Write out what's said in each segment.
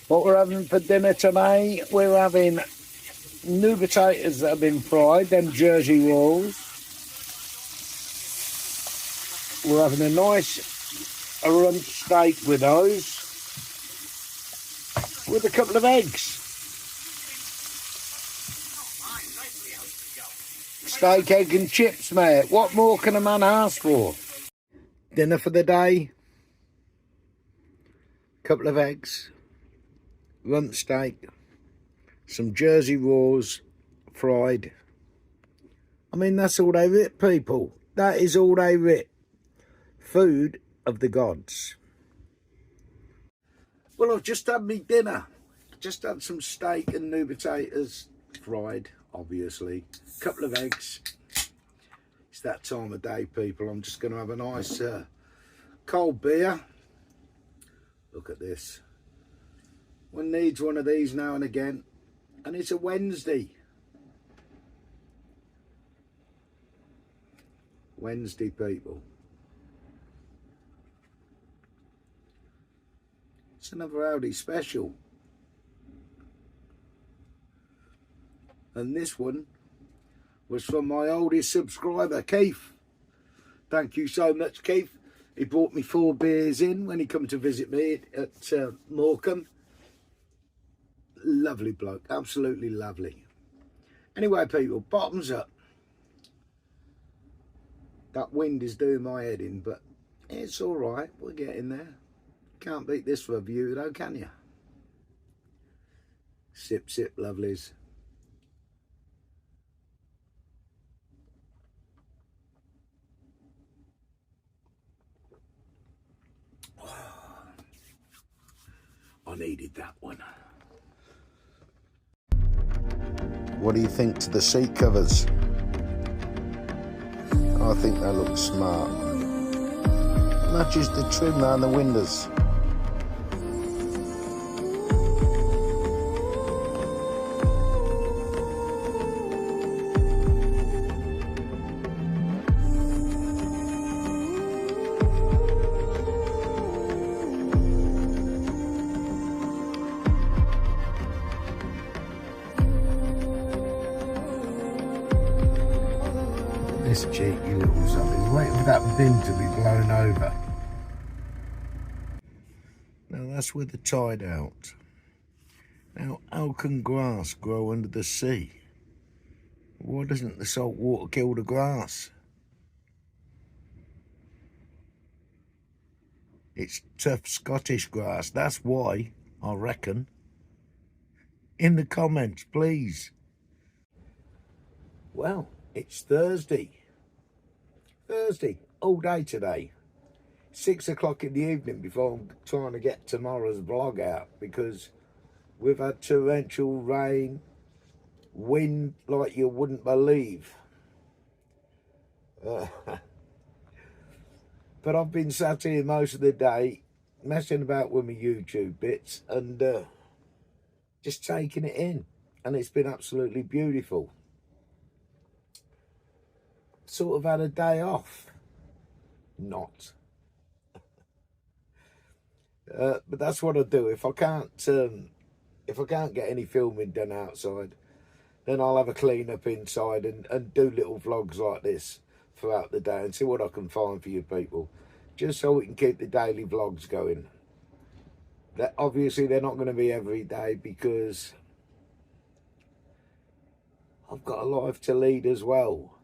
What we're having for dinner today, we're having new potatoes that have been fried, them Jersey rolls. We're having a nice rump steak with those, with a couple of eggs. Steak, egg and chips, mate. What more can a man ask for? Dinner for the day, couple of eggs, rump steak, some Jersey rolls fried. I mean, that's all they writ, people. That is all they writ. Food of the gods. Well, I've just had me dinner. Just had some steak and new potatoes fried, obviously. A couple of eggs. It's that time of day, people. I'm just going to have a nice cold beer. Look at this. One needs one of these now and again. And it's a Wednesday. Wednesday, people. It's another Audi special. And this one was from my oldest subscriber, Keith. Thank you so much, Keith. He brought me 4 beers in when he come to visit me at Morecambe. Lovely bloke, absolutely lovely. Anyway, people, bottoms up. That wind is doing my head in, but it's all right. We're getting there. Can't beat this for a view, though, can you? Sip, sip, lovelies. I needed that one. What do you think to the seat covers? I think they look smart. Matches the trim around the windows. This cheeky little son is waiting for that bin to be blown over. Now that's with the tide out. Now how can grass grow under the sea? Why doesn't the salt water kill the grass? It's tough Scottish grass, that's why, I reckon. In the comments, please. Well, it's Thursday. Thursday, all day today. 6 o'clock in the evening before I'm trying to get tomorrow's vlog out, because we've had torrential rain, wind like you wouldn't believe. But I've been sat here most of the day messing about with my YouTube bits and just taking it in, and it's been absolutely beautiful. Sort of had a day off. Not. But that's what I do. If I can't get any filming done outside, then I'll have a clean up inside and do little vlogs like this throughout the day and see what I can find for you people, just so we can keep the daily vlogs going. That obviously they're not going to be every day because I've got a life to lead as well.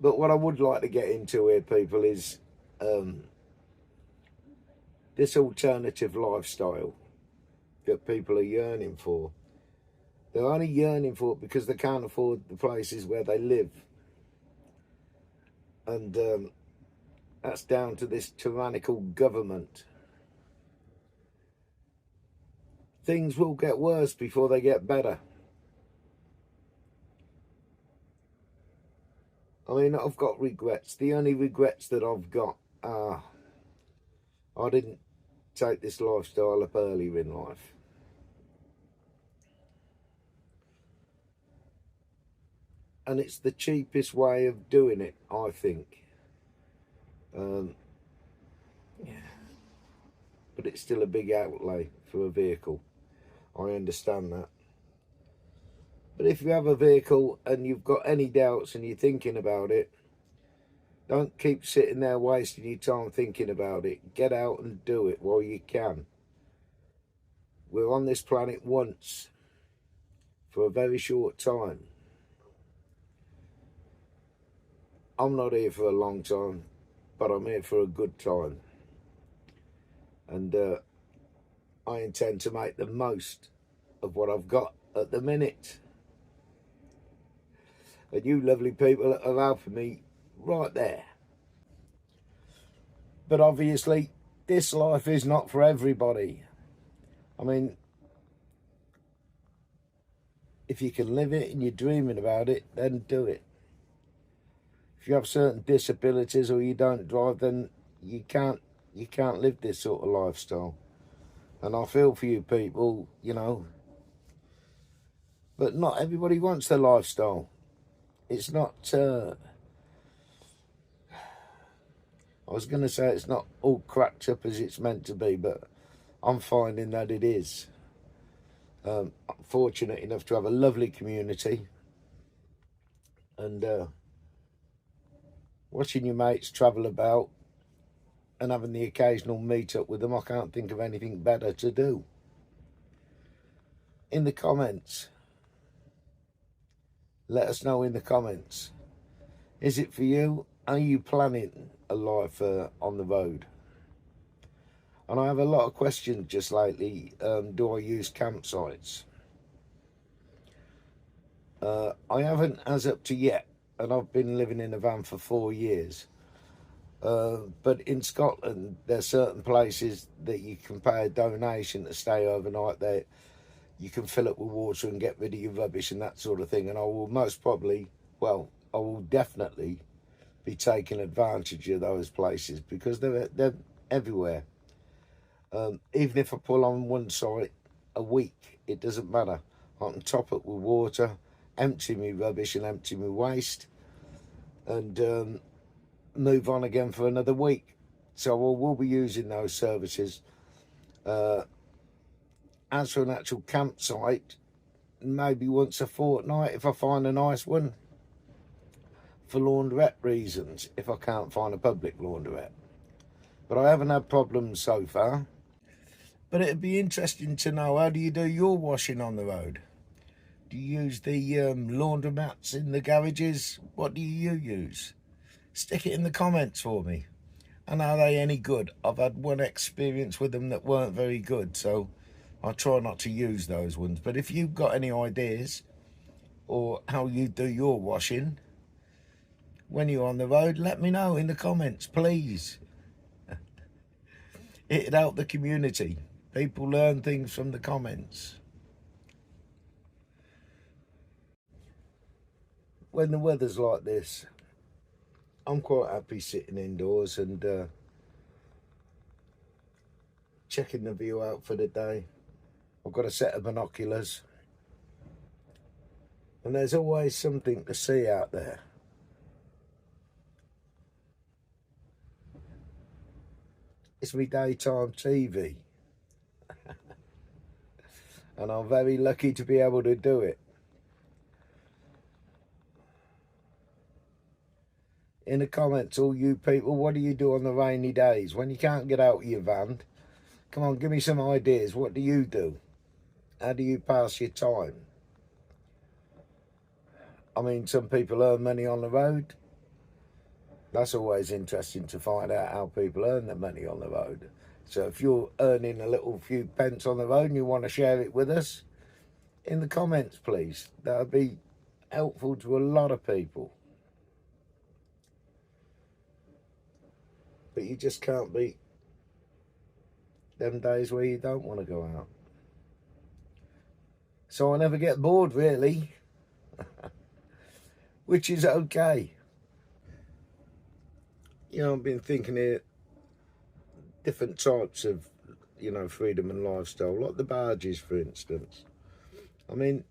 But what I would like to get into here, people, is this alternative lifestyle that people are yearning for. They're only yearning for it because they can't afford the places where they live. And that's down to this tyrannical government. Things will get worse before they get better. I mean, I've got regrets. The only regrets that I've got are I didn't take this lifestyle up earlier in life. And it's the cheapest way of doing it, I think. Yeah. but it's still a big outlay for a vehicle. I understand that. But if you have a vehicle and you've got any doubts and you're thinking about it, don't keep sitting there wasting your time thinking about it. Get out and do it while you can. We're on this planet once, for a very short time. I'm not here for a long time, but I'm here for a good time. And I intend to make the most of what I've got at the minute. And you lovely people are helping me right there. But obviously, this life is not for everybody. I mean, if you can live it and you're dreaming about it, then do it. If you have certain disabilities or you don't drive, then you can't live this sort of lifestyle. And I feel for you people, you know. But not everybody wants the lifestyle. It's not, I was going to say it's not all cracked up as it's meant to be, but I'm finding that it is. I'm fortunate enough to have a lovely community. And watching your mates travel about and having the occasional meet up with them, I can't think of anything better to do. In the comments, let us know in the comments. Is it for you? Are you planning a life on the road? And I have a lot of questions just lately. Do I use campsites? I haven't as up to yet, and I've been living in a van for 4 years. But in Scotland, there's certain places that you can pay a donation to stay overnight there. You can fill it with water and get rid of your rubbish and that sort of thing. And I will most probably, well, I will definitely be taking advantage of those places because they're everywhere. Even if I pull on one site a week, it doesn't matter. I can top it with water, empty my rubbish and empty my waste, and move on again for another week. So I will be using those services. As for an actual campsite, maybe once a fortnight if I find a nice one, for laundrette reasons, if I can't find a public laundrette. But I haven't had problems so far. But it'd be interesting to know, how do you do your washing on the road? Do you use the laundromats in the garages? What do you use? Stick it in the comments for me. And are they any good? I've had one experience with them that weren't very good, so I try not to use those ones. But if you've got any ideas or how you do your washing when you're on the road, let me know in the comments, please. It'd help the community. People learn things from the comments. When the weather's like this, I'm quite happy sitting indoors and checking the view out for the day. I've got a set of binoculars, and there's always something to see out there. It's my daytime TV. And I'm very lucky to be able to do it. In the comments, all you people, what do you do on the rainy days? When you can't get out of your van, come on, give me some ideas. What do you do? How do you pass your time? I mean, some people earn money on the road. That's always interesting to find out how people earn their money on the road. So if you're earning a little few pence on the road and you want to share it with us, in the comments, please. That would be helpful to a lot of people. But you just can't beat them days where you don't want to go out. So I never get bored, really. Which is okay. You know, I've been thinking here different types of, you know, freedom and lifestyle, like the barges, for instance. I mean,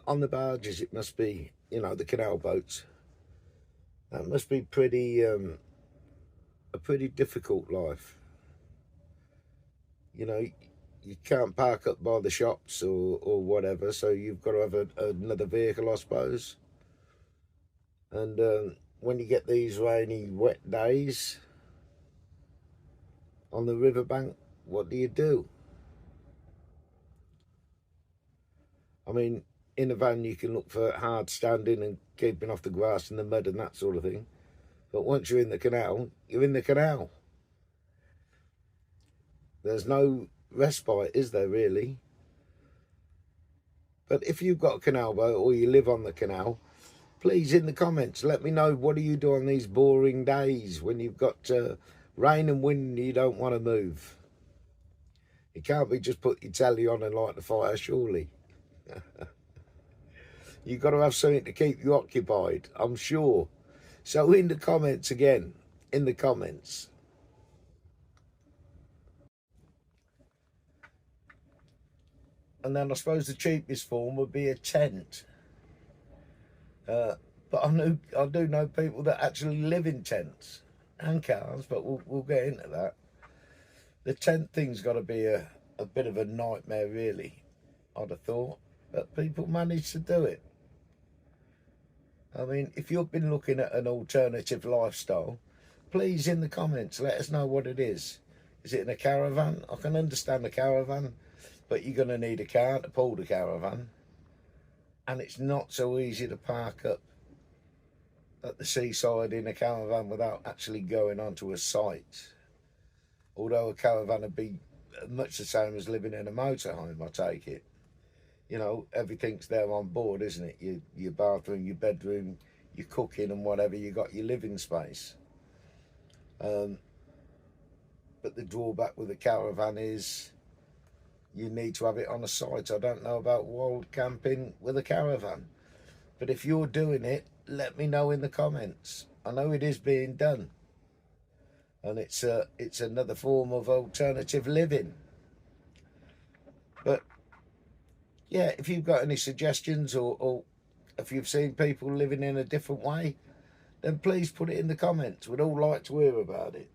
on the barges, it must be, you know, the canal boats. That must be a pretty difficult life. you know, you can't park up by the shops or whatever, so you've got to have another vehicle, I suppose. And when you get these rainy, wet days on the riverbank, what do? I mean, in a van you can look for hard standing and keeping off the grass and the mud and that sort of thing. But once you're in the canal, you're in the canal. There's no respite, is there, really? But if you've got a canal boat or you live on the canal, please, in the comments, let me know, what do you do on these boring days when you've got rain and wind and you don't want to move? It can't be just put your telly on and light the fire, surely. You've got to have something to keep you occupied, I'm sure. So in the comments again, in the comments. And then I suppose the cheapest form would be a tent. But I do know people that actually live in tents and cars, but we'll get into that. The tent thing's got to be a bit of a nightmare, really, I'd have thought. But people manage to do it. I mean, if you've been looking at an alternative lifestyle, please, in the comments, let us know what it is. Is it in a caravan? I can understand a caravan, but you're going to need a car to pull the caravan. And it's not so easy to park up at the seaside in a caravan without actually going onto a site. Although a caravan would be much the same as living in a motorhome, I take it. You know, everything's there on board, isn't it? Your bathroom, your bedroom, your cooking and whatever, you got your living space. But the drawback with a caravan is you need to have it on a site. I don't know about wild camping with a caravan, but if you're doing it, let me know in the comments. I know it is being done, and it's another form of alternative living. But yeah, if you've got any suggestions or if you've seen people living in a different way, then please put it in the comments. We'd all like to hear about it.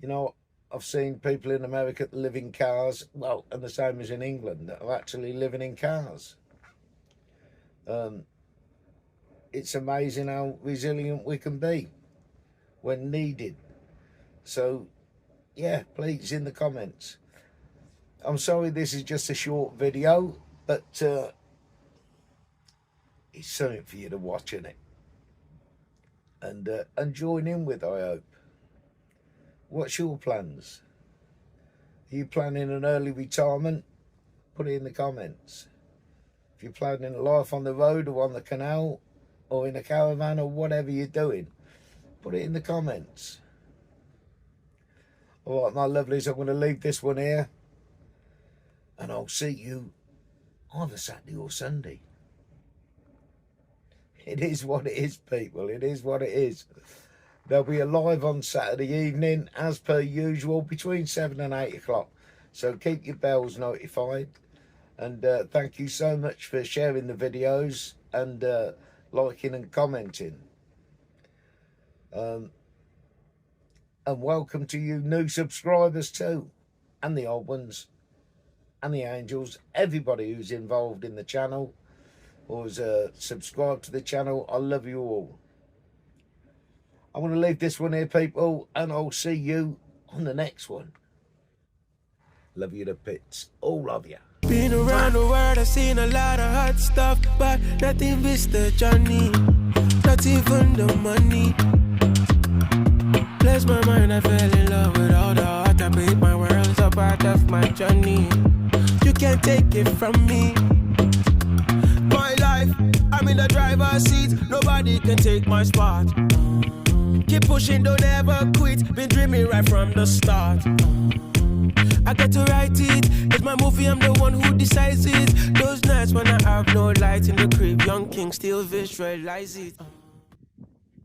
You know, I've seen people in America that live in cars, well, and the same as in England, that are actually living in cars. It's amazing how resilient we can be when needed. So, yeah, please, in the comments. I'm sorry this is just a short video, but it's something for you to watch, in it. And join in with, I hope. What's your plans? Are you planning an early retirement? Put it in the comments. If you're planning a life on the road or on the canal or in a caravan or whatever you're doing, put it in the comments. All right, my lovelies, I'm going to leave this one here. And I'll see you either Saturday or Sunday. It is what it is, people. It is what it is. There'll be a live on Saturday evening, as per usual, between 7 and 8 o'clock. So keep your bells notified. And thank you so much for sharing the videos and liking and commenting. And welcome to you new subscribers too. And the old ones. And the angels. Everybody who's involved in the channel or has subscribed to the channel. I love you all. I'm going to leave this one here, people, and I'll see you on the next one. Love you to bits, all of you. Been around the world, I've seen a lot of hot stuff, but nothing beats the journey, not even the money. Bless my mind, I fell in love with all the art. I paid my world's a part of my journey. You can't take it from me. My life, I'm in the driver's seat. Nobody can take my spot. Keep pushing, don't ever quit. Been dreaming right from the start. I get to write it. It's my movie, I'm the one who decides it. Those nights when I have no light in the crib, young king still visualize it.